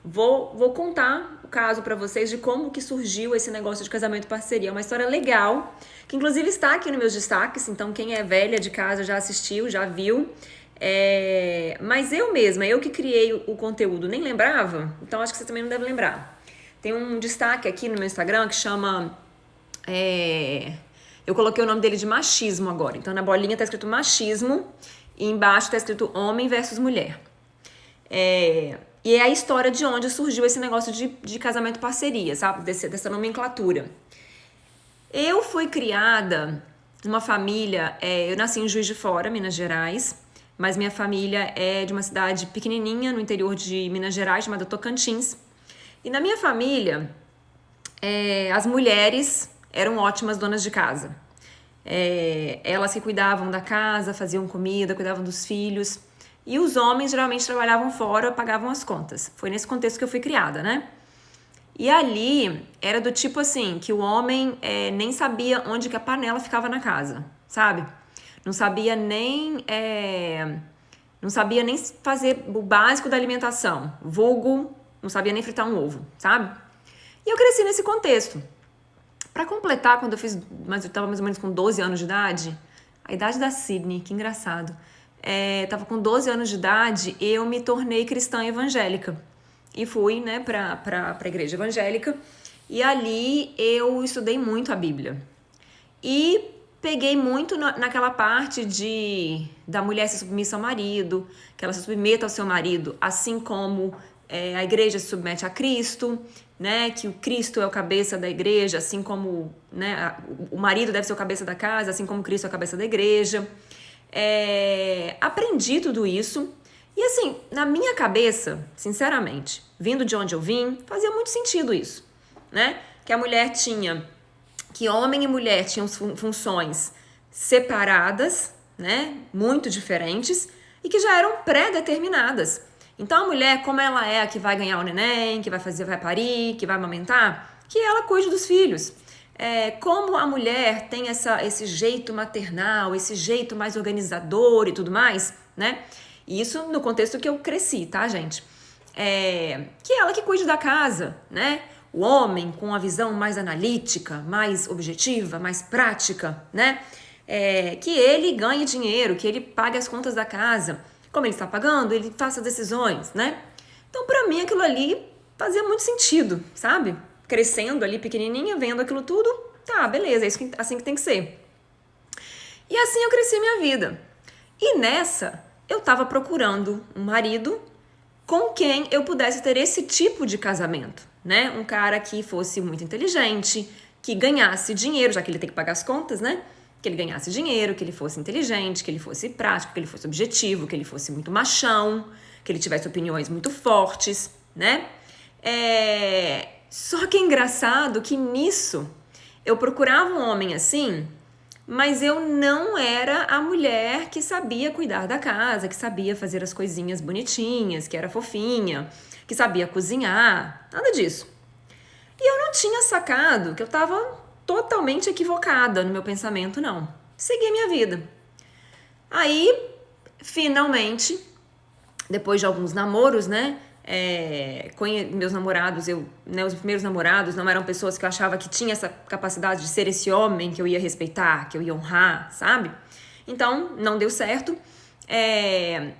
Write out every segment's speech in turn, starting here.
vou contar o caso pra vocês de como que surgiu esse negócio de casamento parceria. É uma história legal, que inclusive está aqui nos meus destaques, então quem é velha de casa já assistiu, já viu. Mas eu mesma, eu que criei o conteúdo, nem lembrava, então acho que você também não deve lembrar. Tem um destaque aqui no meu Instagram que chama... eu coloquei o nome dele de machismo agora. Então na bolinha tá escrito machismo e embaixo tá escrito homem versus mulher. E é a história de onde surgiu esse negócio de casamento parceria, sabe? Dessa nomenclatura. Eu fui criada numa família... eu nasci em Juiz de Fora, Minas Gerais, mas minha família é de uma cidade pequenininha no interior de Minas Gerais, chamada Tocantins. E na minha família, as mulheres eram ótimas donas de casa. Elas que cuidavam da casa, faziam comida, cuidavam dos filhos. E os homens geralmente trabalhavam fora, pagavam as contas. Foi nesse contexto que eu fui criada, né? E ali era do tipo assim, que o homem nem sabia onde que a panela ficava na casa, sabe? Não sabia nem fazer o básico da alimentação. Vulgo, não sabia nem fritar um ovo, sabe? E eu cresci nesse contexto. Pra completar, quando eu tava mais ou menos com 12 anos de idade, a idade da Sydney, que engraçado. Tava com 12 anos de idade, eu me tornei cristã evangélica. E fui, né, pra igreja evangélica. E ali eu estudei muito a Bíblia. E peguei muito naquela parte da mulher se submissa ao marido, que ela se submeta ao seu marido, assim como a igreja se submete a Cristo, né, que o Cristo é o cabeça da igreja, assim como, né, o marido deve ser o cabeça da casa, assim como Cristo é o cabeça da igreja. Aprendi tudo isso e assim, na minha cabeça, sinceramente, vindo de onde eu vim, fazia muito sentido isso, né? Que homem e mulher tinham funções separadas, né? Muito diferentes e que já eram pré-determinadas. Então a mulher, como ela é a que vai ganhar o neném, que vai parir, que vai amamentar, que ela cuide dos filhos. Como a mulher tem esse jeito maternal, esse jeito mais organizador e tudo mais, né? Isso no contexto que eu cresci, tá, gente? Que ela que cuide da casa, né? O homem com uma visão mais analítica, mais objetiva, mais prática, né? Que ele ganhe dinheiro, que ele pague as contas da casa. Como ele está pagando, ele faça decisões, né? Então, pra mim, aquilo ali fazia muito sentido, sabe? Crescendo ali, pequenininha, vendo aquilo tudo, tá, beleza, é assim que tem que ser. E assim eu cresci minha vida. E nessa, eu tava procurando um marido com quem eu pudesse ter esse tipo de casamento, né? Um cara que fosse muito inteligente, que ganhasse dinheiro, já que ele tem que pagar as contas, né? Que ele ganhasse dinheiro, que ele fosse inteligente, que ele fosse prático, que ele fosse objetivo, que ele fosse muito machão, que ele tivesse opiniões muito fortes, né? Só que é engraçado que nisso eu procurava um homem assim, mas eu não era a mulher que sabia cuidar da casa, que sabia fazer as coisinhas bonitinhas, que era fofinha, que sabia cozinhar, nada disso. E eu não tinha sacado que eu tava totalmente equivocada no meu pensamento, não. Segui minha vida. Aí, finalmente, depois de alguns namoros, né? Meus namorados, os primeiros namorados não eram pessoas que eu achava que tinha essa capacidade de ser esse homem que eu ia respeitar, que eu ia honrar, sabe? Então, não deu certo.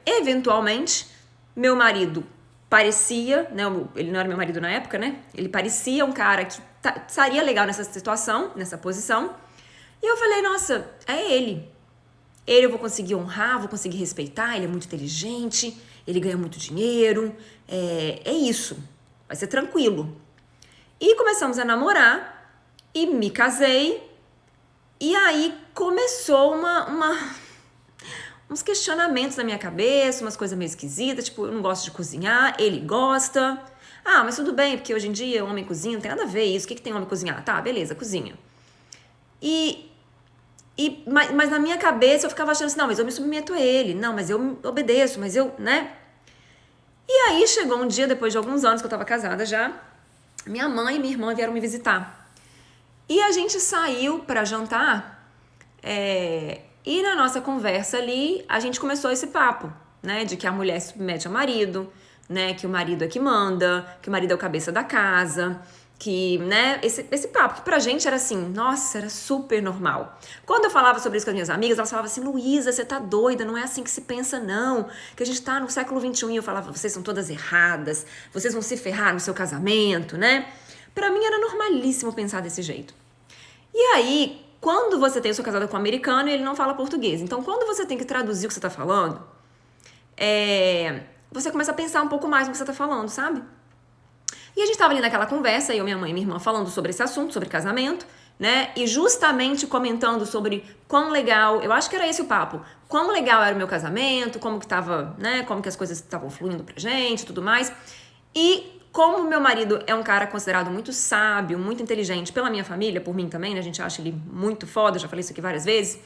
Eventualmente, meu marido parecia, né? Ele não era meu marido na época, né? Ele parecia um cara que estaria legal nessa situação, nessa posição. E eu falei, nossa, é ele. Ele eu vou conseguir honrar, vou conseguir respeitar, ele é muito inteligente, ele ganha muito dinheiro, é isso, vai ser tranquilo. E começamos a namorar, e me casei, e aí começou uns questionamentos na minha cabeça, umas coisas meio esquisitas, tipo, eu não gosto de cozinhar, ele gosta. Ah, mas tudo bem, porque hoje em dia o homem cozinha, não tem nada a ver isso, o que tem homem cozinhar? Tá, beleza, cozinha. Mas na minha cabeça eu ficava achando assim, não, mas eu me submeto a ele, não, mas eu obedeço, mas eu, né? E aí chegou um dia, depois de alguns anos que eu tava casada já, minha mãe e minha irmã vieram me visitar. E a gente saiu pra jantar, e na nossa conversa ali, a gente começou esse papo, né? De que a mulher se submete ao marido, né, que o marido é que manda, que o marido é o cabeça da casa, que, né, esse papo, que pra gente era assim, nossa, era super normal. Quando eu falava sobre isso com as minhas amigas, elas falavam assim, Luísa, você tá doida, não é assim que se pensa não, que a gente tá no século XXI, e eu falava, vocês são todas erradas, vocês vão se ferrar no seu casamento, né? Pra mim era normalíssimo pensar desse jeito. E aí, quando você eu sou casada com um americano e ele não fala português, então quando você tem que traduzir o que você tá falando, você começa a pensar um pouco mais no que você tá falando, sabe? E a gente tava ali naquela conversa, eu, minha mãe e minha irmã falando sobre esse assunto, sobre casamento, né? E justamente comentando sobre quão legal, eu acho que era esse o papo, quão legal era o meu casamento, como que tava, né? Como que as coisas estavam fluindo pra gente e tudo mais. E como meu marido é um cara considerado muito sábio, muito inteligente pela minha família, por mim também, né? A gente acha ele muito foda, já falei isso aqui várias vezes.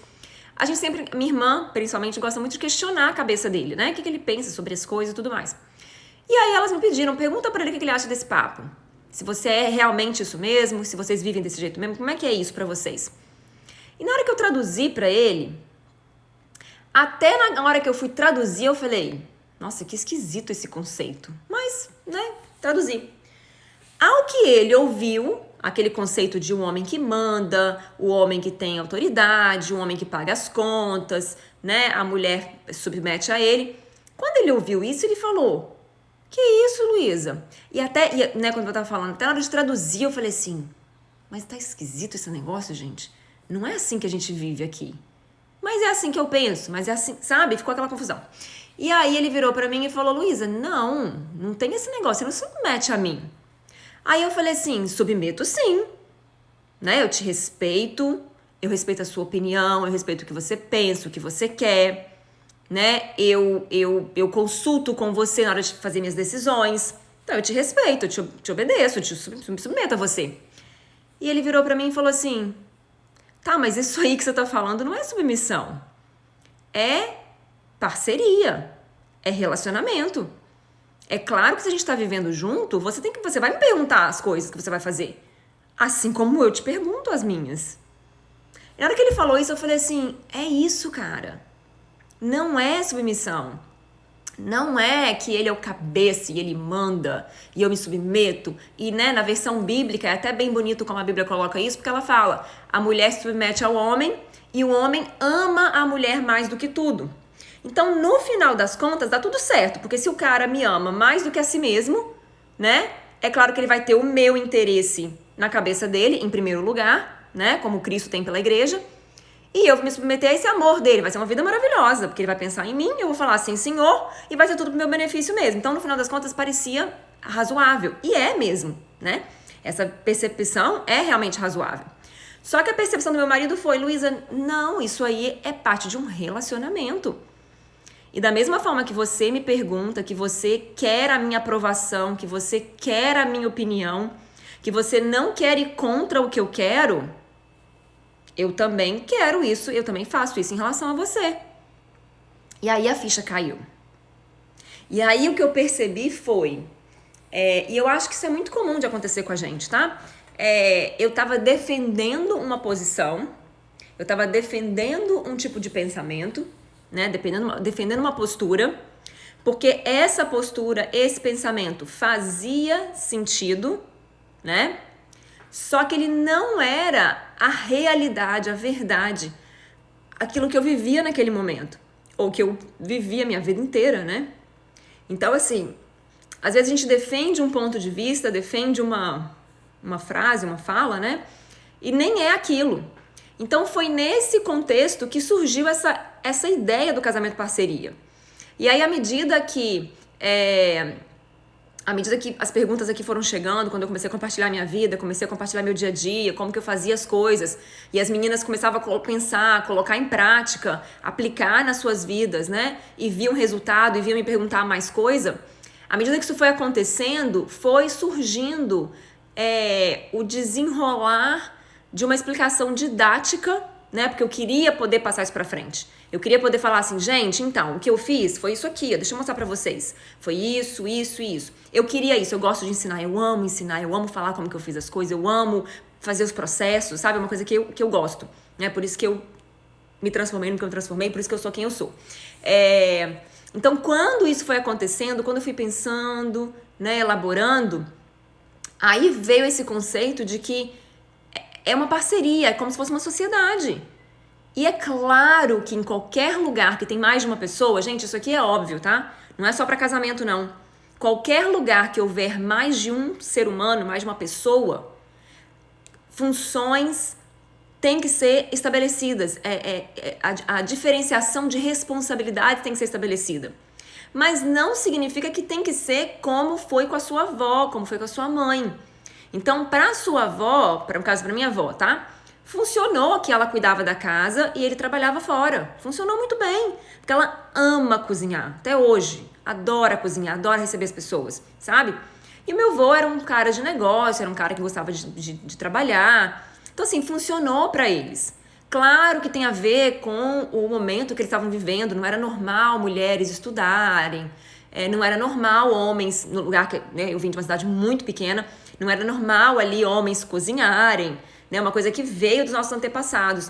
A gente sempre, minha irmã, principalmente, gosta muito de questionar a cabeça dele, né? O que ele pensa sobre as coisas e tudo mais. E aí elas me pediram, pergunta pra ele o que ele acha desse papo. Se você é realmente isso mesmo, se vocês vivem desse jeito mesmo, como é que é isso pra vocês? E na hora que eu traduzi pra ele, até na hora que eu fui traduzir, eu falei, nossa, que esquisito esse conceito. Mas, né, traduzi. Ao que ele ouviu, aquele conceito de um homem que manda, o homem que tem autoridade, o homem que paga as contas, né, a mulher submete a ele. Quando ele ouviu isso, ele falou, que isso, Luísa? E até, né, quando eu tava falando, até na hora de traduzir, eu falei assim, mas tá esquisito esse negócio, gente? Não é assim que a gente vive aqui. Mas é assim que eu penso, mas é assim, sabe? Ficou aquela confusão. E aí ele virou pra mim e falou, Luísa, não tem esse negócio, você não submete a mim. Aí eu falei assim, submeto sim, né? Eu te respeito, eu respeito a sua opinião, eu respeito o que você pensa, o que você quer, né? Eu consulto com você na hora de fazer minhas decisões. Então eu te respeito, eu te obedeço, eu me submeto a você. E ele virou pra mim e falou assim, tá, mas isso aí que você tá falando não é submissão. É parceria, é relacionamento. É claro que se a gente tá vivendo junto, você vai me perguntar as coisas que você vai fazer. Assim como eu te pergunto as minhas. E na hora que ele falou isso, eu falei assim, é isso, cara. Não é submissão. Não é que ele é o cabeça e ele manda e eu me submeto. E, né, na versão bíblica é até bem bonito como a Bíblia coloca isso, porque ela fala, a mulher se submete ao homem e o homem ama a mulher mais do que tudo. Então, no final das contas, dá tudo certo, porque se o cara me ama mais do que a si mesmo, né, é claro que ele vai ter o meu interesse na cabeça dele, em primeiro lugar, né, como Cristo tem pela igreja, e eu vou me submeter a esse amor dele, vai ser uma vida maravilhosa, porque ele vai pensar em mim, eu vou falar assim, Senhor, e vai ser tudo pro meu benefício mesmo. Então, no final das contas, parecia razoável, e é mesmo, né, essa percepção é realmente razoável. Só que a percepção do meu marido foi, Luísa, não, isso aí é parte de um relacionamento. E da mesma forma que você me pergunta, que você quer a minha aprovação, que você quer a minha opinião, que você não quer ir contra o que eu quero, eu também quero isso, eu também faço isso em relação a você. E aí a ficha caiu. E aí o que eu percebi foi, e eu acho que isso é muito comum de acontecer com a gente, tá? Eu tava defendendo uma posição, eu tava defendendo um tipo de pensamento, né, defendendo uma postura, porque essa postura, esse pensamento fazia sentido, né? Só que ele não era a realidade, a verdade, aquilo que eu vivia naquele momento, ou que eu vivia a minha vida inteira, né? Então, assim, às vezes a gente defende um ponto de vista, defende uma frase, uma fala, né? E nem é aquilo. Então foi nesse contexto que surgiu essa ideia do casamento parceria. E aí, à medida que as perguntas aqui foram chegando, quando eu comecei a compartilhar minha vida, comecei a compartilhar meu dia a dia, como que eu fazia as coisas, e as meninas começavam a pensar, colocar em prática, aplicar nas suas vidas, né? E viam resultado, e viam me perguntar mais coisa. À medida que isso foi acontecendo, foi surgindo o desenrolar de uma explicação didática, né? Porque eu queria poder passar isso pra frente. Eu queria poder falar assim, gente, então, o que eu fiz foi isso aqui, deixa eu mostrar pra vocês. Foi isso, isso e isso. Eu queria isso, eu gosto de ensinar, eu amo falar como que eu fiz as coisas, eu amo fazer os processos, sabe? É uma coisa que eu gosto, né? Por isso que eu me transformei no que eu me transformei, por isso que eu sou quem eu sou. Então, quando isso foi acontecendo, quando eu fui pensando, né, elaborando, aí veio esse conceito de que é uma parceria, é como se fosse uma sociedade. E é claro que em qualquer lugar que tem mais de uma pessoa, gente, isso aqui é óbvio, tá? Não é só para casamento, não. Qualquer lugar que houver mais de um ser humano, mais de uma pessoa, funções têm que ser estabelecidas. A diferenciação de responsabilidade tem que ser estabelecida. Mas não significa que tem que ser como foi com a sua avó, como foi com a sua mãe. Então, para a sua avó, no caso para minha avó, tá? Funcionou que ela cuidava da casa e ele trabalhava fora. Funcionou muito bem, porque ela ama cozinhar, até hoje. Adora cozinhar, adora receber as pessoas, sabe? E meu avô era um cara de negócio, era um cara que gostava de trabalhar. Então, assim, funcionou para eles. Claro que tem a ver com o momento que eles estavam vivendo. Não era normal mulheres estudarem, não era normal homens, no lugar que, né, eu vim de uma cidade muito pequena, não era normal ali homens cozinharem, né, uma coisa que veio dos nossos antepassados.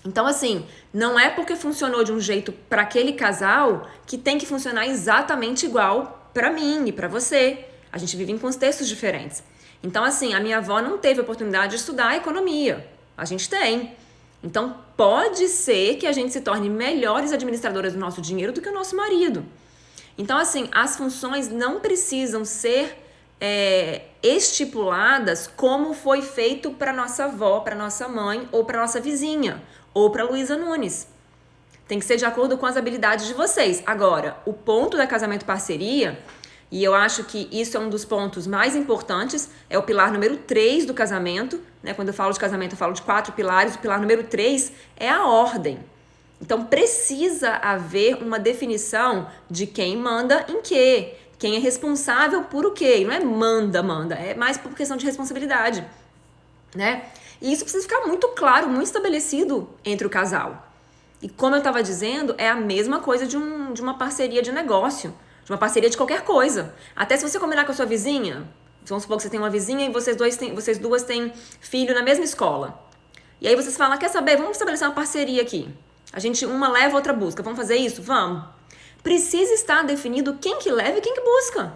Então, assim, não é porque funcionou de um jeito para aquele casal que tem que funcionar exatamente igual para mim e para você. A gente vive em contextos diferentes. Então, assim, a minha avó não teve a oportunidade de estudar economia. A gente tem. Então, pode ser que a gente se torne melhores administradoras do nosso dinheiro do que o nosso marido. Então, assim, as funções não precisam ser estipuladas como foi feito para nossa avó, para nossa mãe ou para nossa vizinha ou para Luísa Nunes. Tem que ser de acordo com as habilidades de vocês. Agora, o ponto da casamento parceria, e eu acho que isso é um dos pontos mais importantes, é o pilar número 3 do casamento, né? Quando eu falo de casamento, eu falo de 4 pilares, o pilar número 3 é a ordem. Então, precisa haver uma definição de quem manda em quê, quem é responsável por o quê. E não é manda, é mais por questão de responsabilidade, né? E isso precisa ficar muito claro, muito estabelecido entre o casal. E como eu estava dizendo, é a mesma coisa de uma parceria de negócio, de uma parceria de qualquer coisa. Até se você combinar com a sua vizinha, vamos supor que você tem uma vizinha e vocês duas têm filho na mesma escola. E aí vocês falam, quer saber, vamos estabelecer uma parceria aqui. A gente, uma leva, a outra busca. Vamos fazer isso? Vamos. Precisa estar definido quem que leva e quem que busca.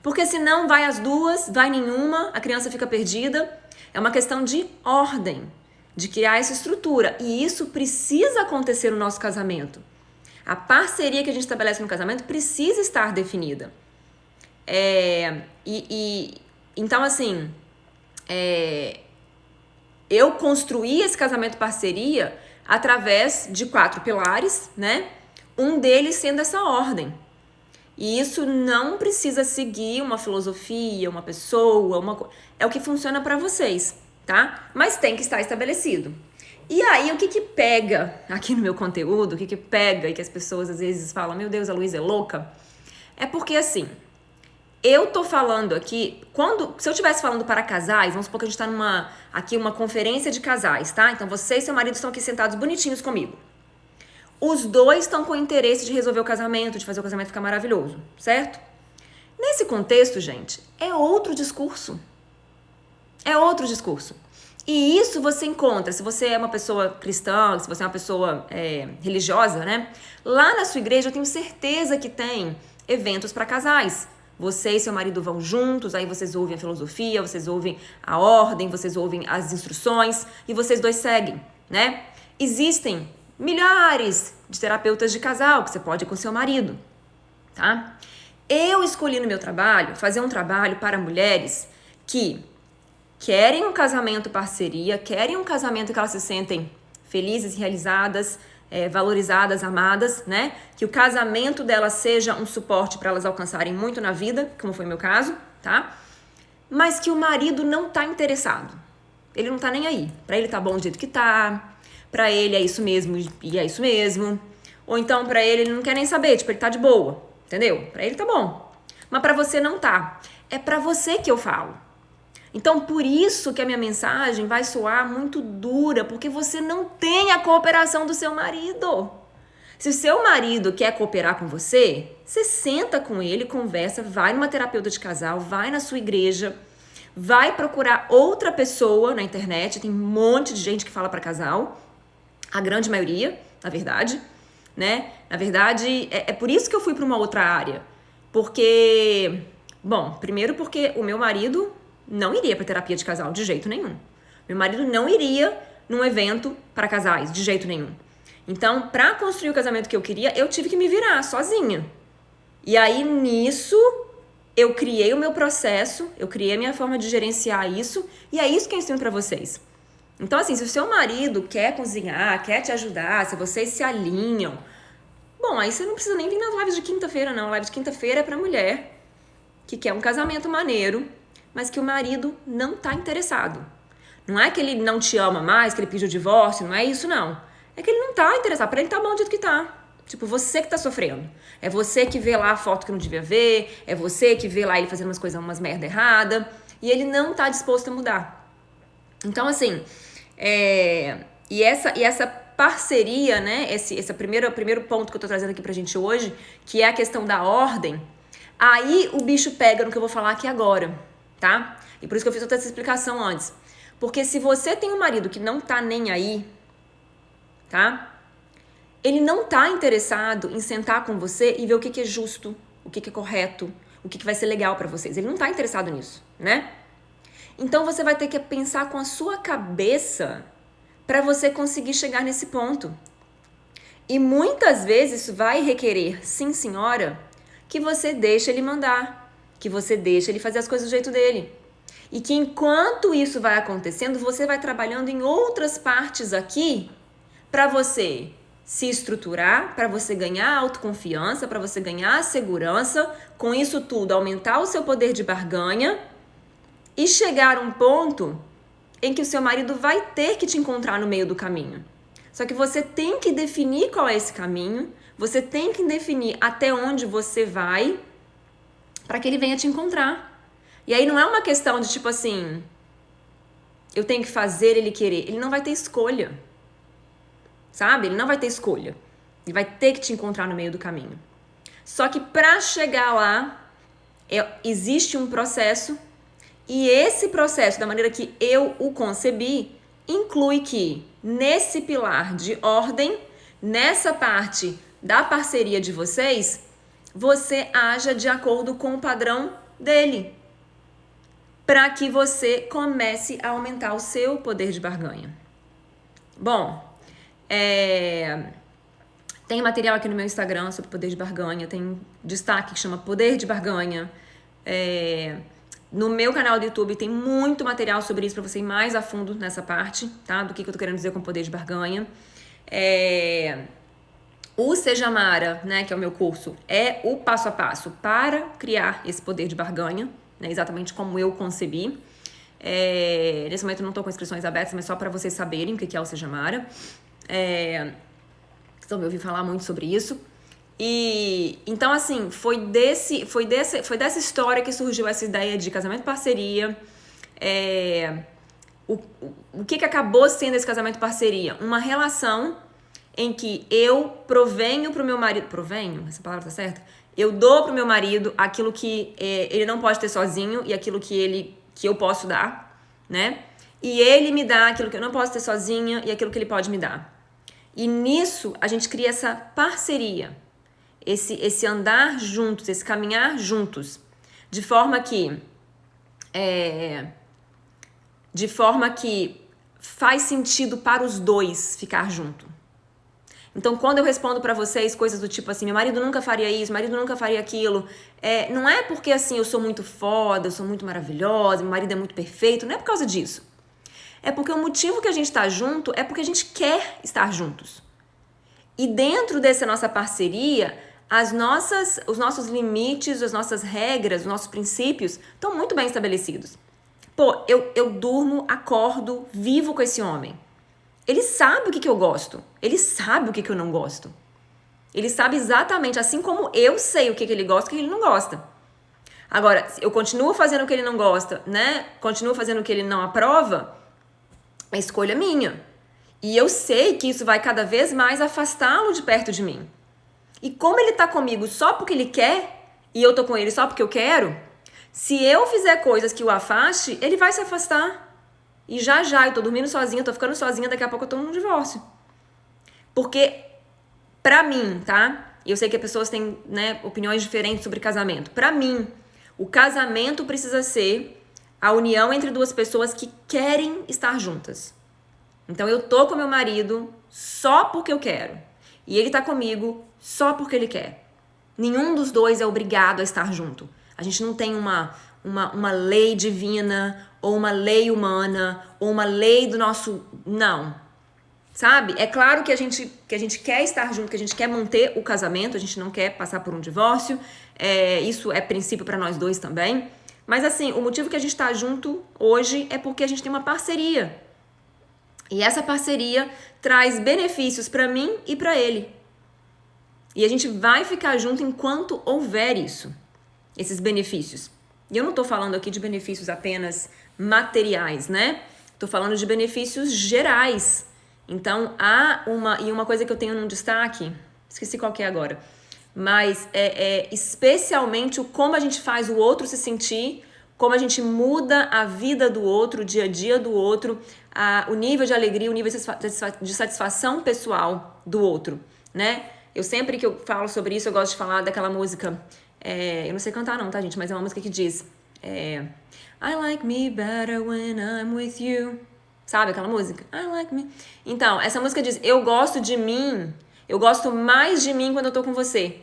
Porque senão vai as duas, vai nenhuma, a criança fica perdida. É uma questão de ordem, de criar essa estrutura. E isso precisa acontecer no nosso casamento. A parceria que a gente estabelece no casamento precisa estar definida. Então, assim, eu construí esse casamento parceria através de 4 pilares, né? Um deles sendo essa ordem. E isso não precisa seguir uma filosofia, uma pessoa, é o que funciona para vocês, tá? Mas tem que estar estabelecido. E aí, o que pega aqui no meu conteúdo, o que pega e que as pessoas às vezes falam, meu Deus, a Luísa é louca? É porque, assim, eu tô falando aqui, se eu estivesse falando para casais, vamos supor que a gente tá aqui uma conferência de casais, tá? Então você e seu marido estão aqui sentados bonitinhos comigo. Os dois estão com interesse de resolver o casamento, de fazer o casamento ficar maravilhoso, certo? Nesse contexto, gente, é outro discurso. É outro discurso. E isso você encontra, se você é uma pessoa cristã, se você é uma pessoa religiosa, né? Lá na sua igreja eu tenho certeza que tem eventos para casais. Você e seu marido vão juntos, aí vocês ouvem a filosofia, vocês ouvem a ordem, vocês ouvem as instruções e vocês dois seguem, né? Existem milhares de terapeutas de casal que você pode ir com seu marido, tá? Eu escolhi no meu trabalho fazer um trabalho para mulheres que querem um casamento parceria, querem um casamento que elas se sentem felizes, realizadas, valorizadas, amadas, né? Que o casamento delas seja um suporte para elas alcançarem muito na vida, como foi meu caso, tá? Mas que o marido não tá interessado. Ele não tá nem aí. Pra ele tá bom do jeito que tá. Pra ele é isso mesmo e é isso mesmo. Ou então pra ele não quer nem saber, tipo, ele tá de boa, entendeu? Pra ele tá bom. Mas pra você não tá. É pra você que eu falo. Então, por isso que a minha mensagem vai soar muito dura, porque você não tem a cooperação do seu marido. Se o seu marido quer cooperar com você, você senta com ele, conversa, vai numa terapeuta de casal, vai na sua igreja, vai procurar outra pessoa na internet, tem um monte de gente que fala para casal, a grande maioria, na verdade, né? Na verdade, é por isso que eu fui para uma outra área. Porque, bom, primeiro porque o meu marido não iria para terapia de casal de jeito nenhum. Meu marido não iria num evento para casais de jeito nenhum. Então, para construir o casamento que eu queria, eu tive que me virar sozinha. E aí, nisso, eu criei o meu processo, eu criei a minha forma de gerenciar isso, e é isso que eu ensino para vocês. Então, assim, se o seu marido quer cozinhar, quer te ajudar, se vocês se alinham, bom, aí você não precisa nem vir nas lives de quinta-feira, não. A live de quinta-feira é pra mulher que quer um casamento maneiro, mas que o marido não tá interessado. Não é que ele não te ama mais, que ele pediu o divórcio, não é isso, não. É que ele não tá interessado, pra ele tá bom do jeito que tá. Tipo, você que tá sofrendo. É você que vê lá a foto que não devia ver, é você que vê lá ele fazendo umas merda errada, e ele não tá disposto a mudar. Então, assim, e essa parceria, né, esse primeiro ponto que eu tô trazendo aqui pra gente hoje, que é a questão da ordem, aí o bicho pega no que eu vou falar aqui agora, tá? E por isso que eu fiz toda essa explicação antes. Porque se você tem um marido que não tá nem aí, tá? Ele não tá interessado em sentar com você e ver o que é justo, o que é correto, o que vai ser legal pra vocês. Ele não tá interessado nisso, né? Então você vai ter que pensar com a sua cabeça para você conseguir chegar nesse ponto. E muitas vezes isso vai requerer, sim senhora, que você deixe ele mandar, que você deixe ele fazer as coisas do jeito dele. E que enquanto isso vai acontecendo, você vai trabalhando em outras partes aqui para você se estruturar, para você ganhar autoconfiança, para você ganhar segurança, com isso tudo aumentar o seu poder de barganha e chegar a um ponto em que o seu marido vai ter que te encontrar no meio do caminho. Só que você tem que definir qual é esse caminho, você tem que definir até onde você vai para que ele venha te encontrar. E aí não é uma questão de tipo assim, eu tenho que fazer ele querer. Ele não vai ter escolha, sabe? Ele não vai ter escolha. Ele vai ter que te encontrar no meio do caminho. Só que para chegar lá, existe um processo. E esse processo, da maneira que eu o concebi, inclui que nesse pilar de ordem, nessa parte da parceria de vocês, você haja de acordo com o padrão dele, para que você comece a aumentar o seu poder de barganha. Bom, tem material aqui no meu Instagram sobre poder de barganha, tem destaque que chama Poder de Barganha. No meu canal do YouTube tem muito material sobre isso para você ir mais a fundo nessa parte, tá? Do que eu tô querendo dizer com poder de barganha. O Seja Mara, né, que é o meu curso, é o passo a passo para criar esse poder de barganha, né, exatamente como eu concebi. Nesse momento eu não tô com inscrições abertas, mas só para vocês saberem o que é o Seja Mara. Vocês vão me ouvir falar muito sobre isso. E então, assim, foi dessa história que surgiu essa ideia de casamento parceria. O que acabou sendo esse casamento parceria? Uma relação em que eu provenho pro meu marido. Provenho? Essa palavra tá certa? Eu dou pro meu marido aquilo que ele não pode ter sozinho e aquilo que eu posso dar, né? E ele me dá aquilo que eu não posso ter sozinha e aquilo que ele pode me dar. E nisso a gente cria essa parceria. Esse andar juntos, esse caminhar juntos, de forma que faz sentido para os dois ficar junto. Então, quando eu respondo pra vocês coisas do tipo assim, meu marido nunca faria isso, meu marido nunca faria aquilo, não é porque assim, eu sou muito foda, eu sou muito maravilhosa, meu marido é muito perfeito, não é por causa disso. É porque o motivo que a gente tá junto é porque a gente quer estar juntos. E dentro dessa nossa parceria, os nossos limites, as nossas regras, os nossos princípios estão muito bem estabelecidos. Pô, eu durmo, acordo, vivo com esse homem. Ele sabe o que eu gosto. Ele sabe o que eu não gosto. Ele sabe exatamente, assim como eu sei o que ele gosta e o que ele não gosta. Agora, eu continuo fazendo o que ele não gosta, né? Continuo fazendo o que ele não aprova, é escolha minha. E eu sei que isso vai cada vez mais afastá-lo de perto de mim. E como ele tá comigo só porque ele quer, e eu tô com ele só porque eu quero, se eu fizer coisas que o afaste, ele vai se afastar. E já eu tô dormindo sozinha, tô ficando sozinha, daqui a pouco eu tô num divórcio. Porque Pra mim, tá? E eu sei que as pessoas têm, né, opiniões diferentes sobre casamento. Pra mim, o casamento precisa ser a união entre duas pessoas que querem estar juntas. Então eu tô com meu marido só porque eu quero. E ele tá comigo só porque ele quer. Nenhum dos dois é obrigado a estar junto. A gente não tem uma lei divina, ou uma lei humana, ou uma lei do nosso... Não. Sabe? É claro que a gente quer estar junto, que a gente quer manter o casamento, a gente não quer passar por um divórcio. Isso é princípio pra nós dois também. Mas assim, o motivo que a gente tá junto hoje é porque a gente tem uma parceria. E essa parceria traz benefícios pra mim e pra ele. E a gente vai ficar junto enquanto houver isso, esses benefícios. E eu não tô falando aqui de benefícios apenas materiais, né? Tô falando de benefícios gerais. Então, uma coisa que eu tenho num destaque, esqueci qual que é agora, mas especialmente o como a gente faz o outro se sentir, como a gente muda a vida do outro, o dia a dia do outro, o nível de alegria, o nível de satisfação pessoal do outro, né? Eu sempre que eu falo sobre isso, eu gosto de falar daquela música, eu não sei cantar não, tá, gente? Mas é uma música que diz, I like me better when I'm with you. Sabe aquela música? I like me. Então, essa música diz, eu gosto de mim, eu gosto mais de mim quando eu tô com você.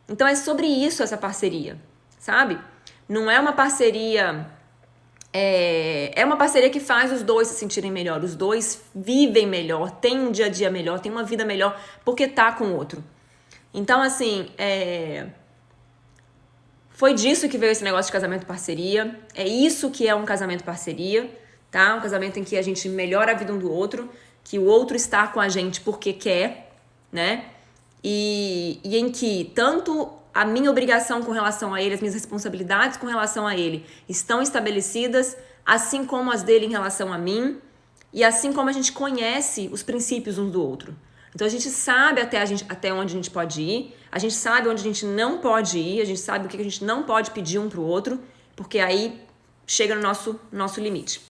Então é sobre isso essa parceria, sabe? Não é uma parceria... É uma parceria que faz os dois se sentirem melhor, os dois vivem melhor, têm um dia a dia melhor, têm uma vida melhor, porque tá com o outro. Então, assim, foi disso que veio esse negócio de casamento parceria. É isso que é um casamento parceria, tá? Um casamento em que a gente melhora a vida um do outro, que o outro está com a gente porque quer, né? E em que tanto a minha obrigação com relação a ele, as minhas responsabilidades com relação a ele estão estabelecidas, assim como as dele em relação a mim, e assim como a gente conhece os princípios um do outro. Então a gente sabe até onde a gente pode ir, a gente sabe onde a gente não pode ir, a gente sabe o que a gente não pode pedir um pro outro, porque aí chega no nosso limite.